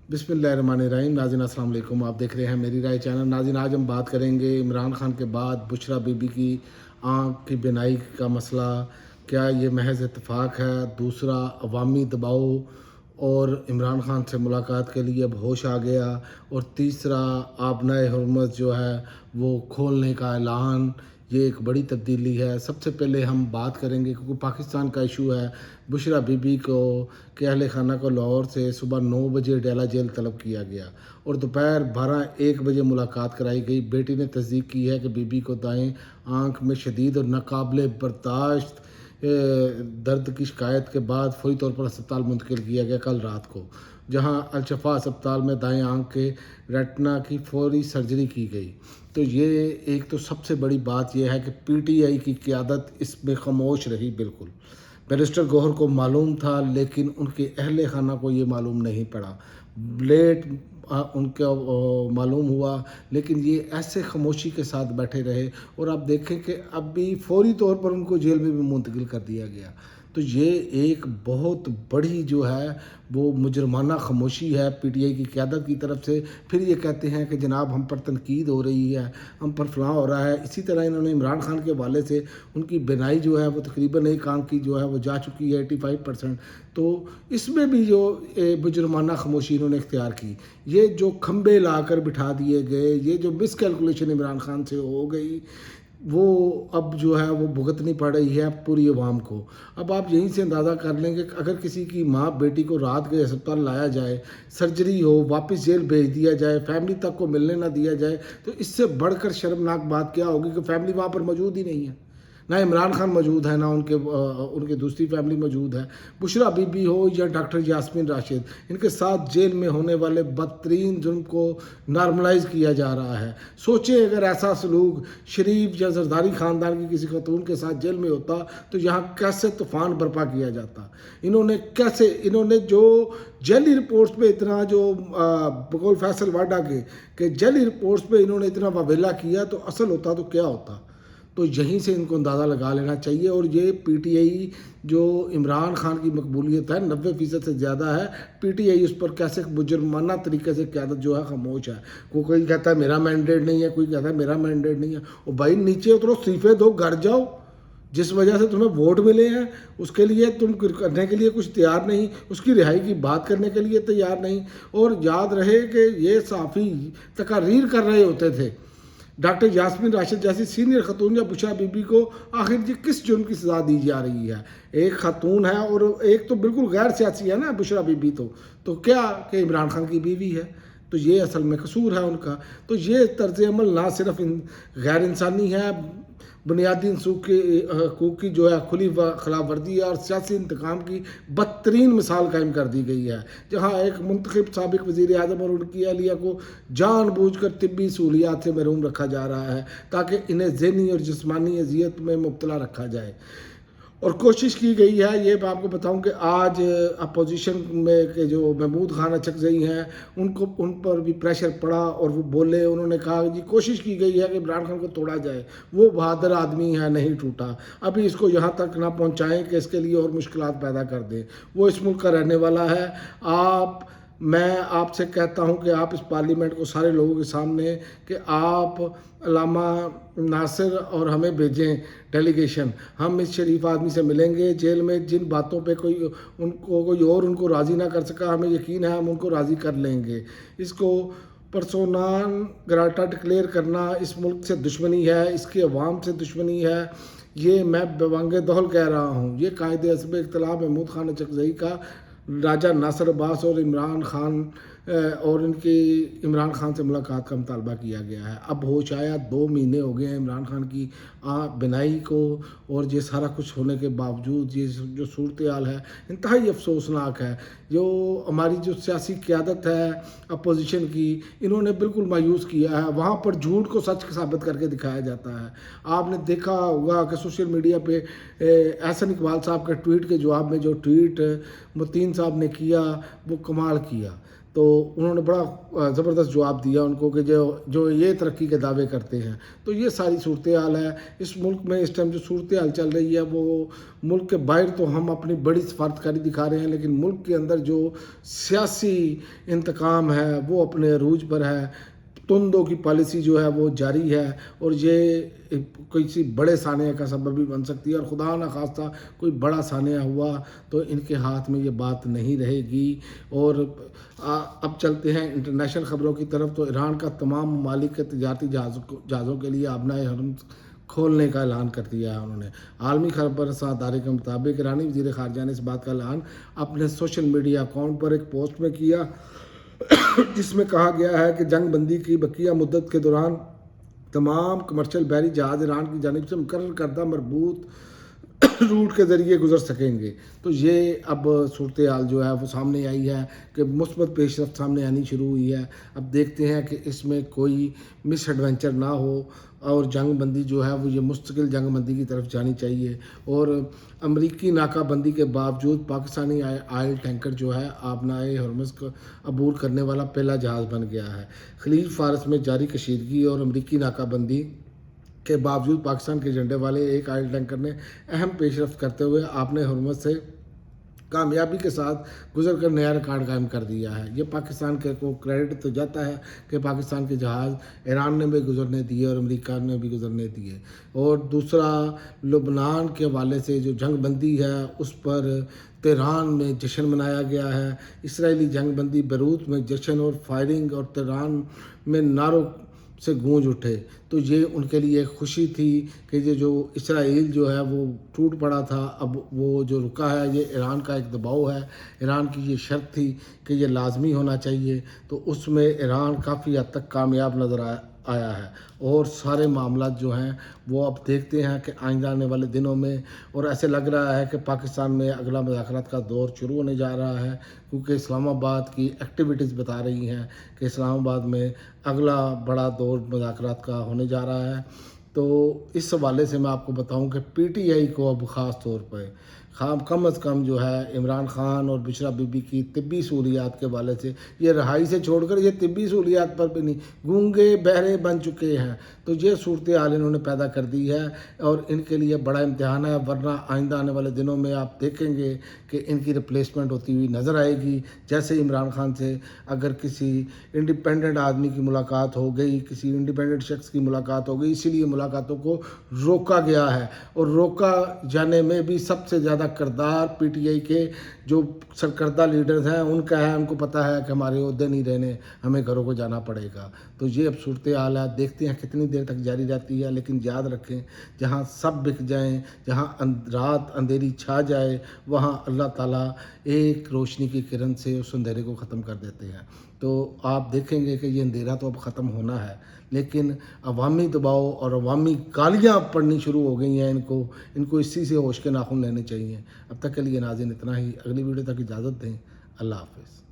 बिस्मिल्लाहिर्रहमानिर्रहीम। नाज़रीन अस्सलाम वालेकुम, आप देख रहे हैं मेरी राय चैनल। नाज़रीन आज हम बात करेंगे इमरान खान के बाद बुशरा बीबी की आँख की बिनाई का मसला। क्या ये महज इत्तेफाक है? दूसरा, अवामी दबाव और इमरान खान से मुलाकात के लिए अब होश आ गया। और तीसरा, आबनाए हुर्मत जो है वो खोलने का ऐलान। ये एक बड़ी तब्दीली है। सबसे पहले हम बात करेंगे क्योंकि पाकिस्तान का इशू है। बुशरा बीबी को के अहल खाना को लाहौर से सुबह 9 बजे डेला जेल तलब किया गया और दोपहर 12-1 बजे मुलाकात कराई गई। बेटी ने तस्दीक की है कि बीबी को दाएं आँख में शदीद और नाकाबिले बर्दाश्त दर्द की शिकायत के बाद फौरी तौर पर अस्पताल मुंतकिल किया गया कल रात को, जहां अल-शफा अस्पताल में दाएं आँख के रेटिना की फौरी सर्जरी की गई। तो ये एक तो सबसे बड़ी बात यह है कि पीटीआई की क़यादत इसमें खामोश रही। बिल्कुल बैरिस्टर गौहर को मालूम था लेकिन उनके अहल खाना को ये मालूम नहीं पड़ा। लेट उनको मालूम हुआ, लेकिन ये ऐसे खामोशी के साथ बैठे रहे। और आप देखें कि अब भी फौरी तौर पर उनको जेल में भी मुंतकिल कर दिया गया। तो ये एक बहुत बड़ी जो है वो मुजरमाना खामोशी है पीटीआई की क़यादत की तरफ से। फिर ये कहते हैं कि जनाब हम पर तनकीद हो रही है, हम पर फलां हो रहा है। इसी तरह इन्होंने इमरान खान के हवाले से उनकी बिनाई जो है वो तकरीबन एक आंख की जो है वो जा चुकी है 85%। तो इसमें भी जो मुजरमाना खामोशी इन्होंने इख्तियार की, ये जो खंबे लाकर बिठा दिए गए, ये जो मिसकैलकुलेशन इमरान खान से हो गई, वो अब जो है वो भुगतनी पड़ रही है पूरी अवाम को। अब आप यहीं से अंदाज़ा कर लेंगे कि अगर किसी की माँ बेटी को रात के अस्पताल लाया जाए, सर्जरी हो, वापस जेल भेज दिया जाए, फैमिली तक को मिलने ना दिया जाए, तो इससे बढ़कर शर्मनाक बात क्या होगी कि फैमिली वहाँ पर मौजूद ही नहीं है। ना इमरान खान मौजूद है, ना उनके दूसरी फैमिली मौजूद है। बुशरा बीबी हो या डॉक्टर यास्मीन राशिद, इनके साथ जेल में होने वाले बदतरीन जुर्म को नॉर्मलाइज किया जा रहा है। सोचें अगर ऐसा सलूक शरीफ या जरदारी ख़ानदान की किसी खतून के साथ जेल में होता तो यहाँ कैसे तूफ़ान बर्पा किया जाता। इन्होंने जो जेली रिपोर्ट्स पे इतना जो बकौल फैसल वाडा के जेली रिपोर्ट्स पे इन्होंने इतना वावेला किया, तो असल होता तो क्या होता। तो यहीं से इनको अंदाज़ा लगा लेना चाहिए। और ये पीटीआई जो इमरान खान की मकबूलियत है 90% से ज़्यादा है, पीटीआई उस पर कैसे मुजरमाना तरीके से क़यादत जो है खामोश है। कोई कहता है मेरा मैंडेट नहीं है, कोई कहता है मेरा मैंडेट नहीं है। और भाई नीचे उतरो, इस्तीफे दो, घर जाओ। जिस वजह से तुम्हें वोट मिले हैं उसके लिए तुम करने के लिए कुछ तैयार नहीं, उसकी रिहाई की बात करने के लिए तैयार नहीं। और याद रहे कि ये साफ़ी तकारीर कर रहे होते थे डॉक्टर यास्मीन राशिद जैसी सीनियर खतून या बुशरा बीबी को आखिर जी किस जुर्म की सज़ा दी जा रही है। एक खतून है और एक तो बिल्कुल गैर सियासी है ना बुशरा बीबी। तो क्या कि इमरान खान की बीवी है, तो ये असल में कसूर है उनका। तो ये तर्ज अमल ना सिर्फ गैर इंसानी है, बुनियादी हकूक़ की जो है खुली खिलाफ वर्दी है और सियासी इंतकाम की बदतरीन मिसाल कायम कर दी गई है, जहाँ एक मुंतखब साबिक वज़ीर आज़म और उनकी अहलिया को जानबूझकर तिब्बी सहूलियात से महरूम रखा जा रहा है ताकि इन्हें ज़हनी और जिस्मानी अजियत में मुब्तला रखा जाए। और कोशिश की गई है, ये मैं आपको बताऊं कि आज अपोजिशन में के जो महमूद खान अचकज़ई हैं उन पर भी प्रेशर पड़ा और वो बोले। उन्होंने कहा जी कोशिश की गई है कि इमरान खान को तोड़ा जाए, वो बहादुर आदमी है, नहीं टूटा। अभी इसको यहाँ तक ना पहुँचाएँ कि इसके लिए और मुश्किलात पैदा कर दें। वो इस मुल्क का रहने वाला है। मैं आपसे कहता हूं कि आप इस पार्लियामेंट को सारे लोगों के सामने कि आप अल्लामा नासिर और हमें भेजें डेलीगेशन। हम इस शरीफ आदमी से मिलेंगे। जेल में जिन बातों पे कोई उनको राज़ी ना कर सका, हमें यकीन है हम उनको राज़ी कर लेंगे। इसको पर्सोना ग्राटा डिक्लेयर करना इस मुल्क से दुश्मनी है, इसके अवाम से दुश्मनी है। ये मैं बवांगे दौल कह रहा हूँ। ये कायदे हस्ब इख्तिलाफ महमूद खान अचकज़ई का राजा नासिर अब्बास और इमरान खान से मुलाकात का मुतालबा किया गया है। अब होश आया, 2 महीने हो गए हैं इमरान खान की बिनाई को, और ये सारा कुछ होने के बावजूद ये जो सूरत हाल है इंतहाई अफसोसनाक है। जो हमारी जो सियासी क़यादत है अपोजिशन की, इन्होंने बिल्कुल मायूस किया है। वहाँ पर झूठ को सच साबित करके दिखाया जाता है। आपने देखा होगा कि सोशल मीडिया पे एहसन इकबाल साहब के ट्वीट के जवाब में जो ट्वीट मतीन साहब ने किया वो कमाल किया। تو انہوں نے بڑا زبردست جواب دیا ان کو کہ جو یہ ترقی کے دعوے کرتے ہیں. تو یہ ساری صورتحال ہے اس ملک میں. اس ٹائم جو صورتحال چل رہی ہے وہ ملک کے باہر تو ہم اپنی بڑی سفارتکاری دکھا رہے ہیں، لیکن ملک کے اندر جو سیاسی انتقام ہے وہ اپنے عروج پر ہے. تندوں کی پالیسی جو ہے وہ جاری ہے، اور یہ کسی بڑے سانحے کا سبب بھی بن سکتی ہے، اور خدا نہ خواستہ کوئی بڑا سانحہ ہوا تو ان کے ہاتھ میں یہ بات نہیں رہے گی. اور اب چلتے ہیں انٹرنیشنل خبروں کی طرف. تو ایران کا تمام ممالک کے تجارتی جہازوں کے لیے آبنائے حرم کھولنے کا اعلان کر دیا ہے انہوں نے. عالمی خبر رساں ادارے کے مطابق ایرانی وزیر خارجہ نے اس بات کا اعلان اپنے سوشل میڈیا اکاؤنٹ پر ایک پوسٹ میں کیا، جس میں کہا گیا ہے کہ جنگ بندی کی بقیہ مدت کے دوران تمام کمرشل بحری جہاز ایران کی جانب سے مقرر کردہ مربوط روٹ کے ذریعے گزر سکیں گے. تو یہ اب صورتحال جو ہے وہ سامنے آئی ہے کہ مثبت پیش رفت سامنے آنی شروع ہوئی ہے. اب دیکھتے ہیں کہ اس میں کوئی مس ایڈونچر نہ ہو، اور جنگ بندی جو ہے وہ یہ مستقل جنگ بندی کی طرف جانی چاہیے. اور امریکی ناکہ بندی کے باوجود پاکستانی آئل ٹینکر جو ہے آبنائے ہرمز کو عبور کرنے والا پہلا جہاز بن گیا ہے. خلیج فارس میں جاری کشیدگی اور امریکی ناکہ بندی کے باوجود پاکستان کے جھنڈے والے ایک آئل ٹینکر نے اہم پیش رفت کرتے ہوئے آبنائے ہرمز سے کامیابی کے ساتھ گزر کر نیا ریکارڈ قائم کر دیا ہے. یہ پاکستان کے کو کریڈٹ تو جاتا ہے کہ پاکستان کے جہاز ایران نے بھی گزرنے دیے اور امریکہ نے بھی گزرنے دیے. اور دوسرا، لبنان کے حوالے سے جو جنگ بندی ہے اس پر تہران میں جشن منایا گیا ہے. اسرائیلی جنگ بندی بیروت میں جشن اور فائرنگ اور تہران میں نعروں سے گونج اٹھے. تو یہ ان کے لیے ایک خوشی تھی کہ یہ جو اسرائیل جو ہے وہ ٹوٹ پڑا تھا، اب وہ جو رکا ہے یہ ایران کا ایک دباؤ ہے. ایران کی یہ شرط تھی کہ یہ لازمی ہونا چاہیے، تو اس میں ایران کافی حد تک کامیاب نظر آیا ہے. اور سارے معاملات جو ہیں وہ اب دیکھتے ہیں کہ آئندہ آنے والے دنوں میں، اور ایسے لگ رہا ہے کہ پاکستان میں اگلا مذاکرات کا دور شروع ہونے جا رہا ہے، کیونکہ اسلام آباد کی ایکٹیویٹیز بتا رہی ہیں کہ اسلام آباد میں اگلا بڑا دور مذاکرات کا ہونے جا رہا ہے. تو اس حوالے سے میں آپ کو بتاؤں کہ پی ٹی آئی کو اب خاص طور پہ کم از کم جو ہے عمران خان اور بشرا بی بی کی طبی سہولیات کے حوالے سے، یہ رہائی سے چھوڑ کر یہ طبی سہولیات پر بھی نہیں، گونگے بہرے بن چکے ہیں. تو یہ صورتحال انہوں نے پیدا کر دی ہے، اور ان کے لیے بڑا امتحان ہے. ورنہ آئندہ آنے والے دنوں میں آپ دیکھیں گے کہ ان کی ریپلیسمنٹ ہوتی ہوئی نظر آئے گی. جیسے عمران خان سے اگر کسی انڈیپینڈنٹ آدمی کی ملاقات ہو گئی، کسی انڈیپینڈنٹ شخص کی ملاقات ہو گئی، اسی لیے ملاقاتوں کو روکا گیا ہے. اور روکا جانے میں بھی سب سے زیادہ کردار پی ٹی آئی کے جو سرکردہ لیڈرز ہیں ان کا ہے. ان کو پتہ ہے کہ ہمارے عہدے نہیں رہنے، ہمیں گھروں کو جانا پڑے گا. تو یہ اب صورتحال ہے، دیکھتے ہیں کتنی دیر تک جاری رہتی ہے. لیکن یاد رکھیں، جہاں سب بک جائیں، جہاں رات اندھیری چھا جائے، وہاں اللہ تعالیٰ ایک روشنی کی کرن سے اس اندھیرے کو ختم کر دیتے ہیں. تو آپ دیکھیں گے کہ یہ اندھیرا تو اب ختم ہونا ہے، لیکن عوامی دباؤ اور عوامی گالیاں پڑنی شروع ہو گئی ہیں. ان کو اسی سے ہوش کے ناخن لینے چاہیے. اب تک کے لیے ناظرین اتنا ہی. اگلی ویڈیو تک اجازت دیں. اللہ حافظ.